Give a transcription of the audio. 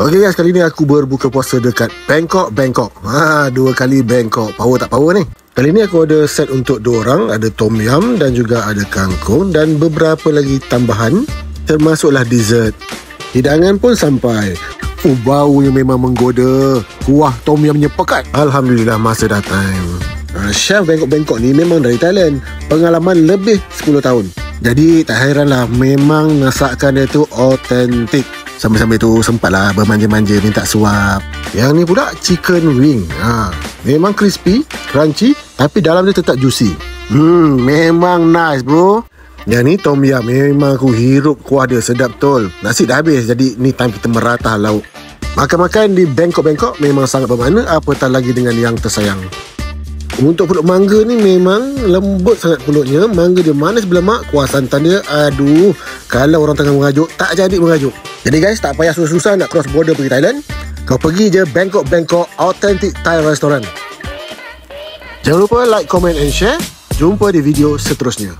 Okey guys, kali ni aku berbuka puasa dekat Bangkok. 2 kali Bangkok. Power tak power ni? Kali ni aku ada set untuk 2 orang. Ada tom yum dan juga ada kangkung dan beberapa lagi tambahan, termasuklah dessert. Hidangan pun sampai. Baunya memang menggoda. Kuah tom yumnya pekat. Alhamdulillah masa datang. Chef Bangkok ni memang dari Thailand. Pengalaman lebih 10 tahun. Jadi tak heranlah memang masakan dia tu autentik. Sambil-sambil tu sempatlah bermanja-manja minta suap. Yang ni pula chicken wing. Memang crispy, crunchy, tapi dalam dia tetap juicy. Memang nice bro. Yang ni tom yum, memang aku hirup kuah dia, sedap betul. Nasi dah habis, jadi ni time kita meratah lauk. Makan-makan di Bangkok memang sangat bermakna, apatah lagi dengan yang tersayang. Untuk pulut mangga ni memang lembut sangat pulutnya. Mangga dia manis berlemak. Kuah santan dia, aduh, kalau orang tengah mengajuk, tak jadi mengajuk. Jadi guys, tak payah susah-susah nak cross border pergi Thailand. Kau pergi je Bangkok Authentic Thai Restaurant. Jangan lupa like, comment and share. Jumpa di video seterusnya.